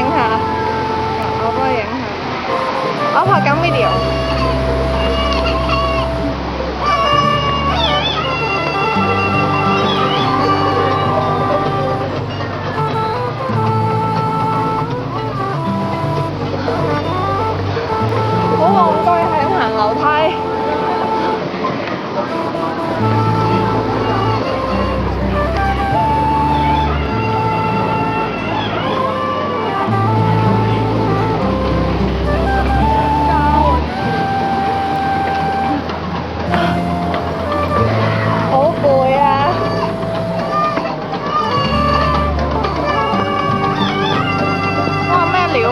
影下，我幫你影下。我拍緊 video。好戇居係咁行樓梯。好攰啊！哇，咩料？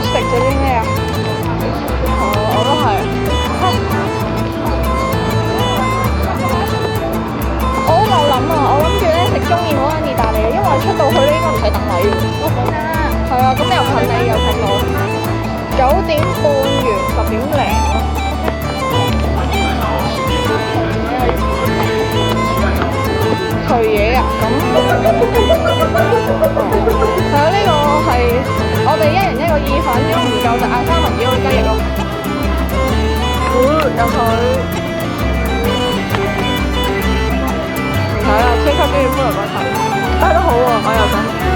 食咗啲咩啊？我都係。我好冇諗啊！我諗住咧食中意嗰間意大利嘅，因為出到去咧應該唔使等位嘅。係啊，咁又近你又近我。9點半完10點零咯。除嘢啊？咁係啊，呢個係我哋一人一個意粉，如果唔夠就嗌三文魚嗰啲雞翼咯。有佢。係啊，超級中意菠蘿骨頭，但係都好喎，我又想。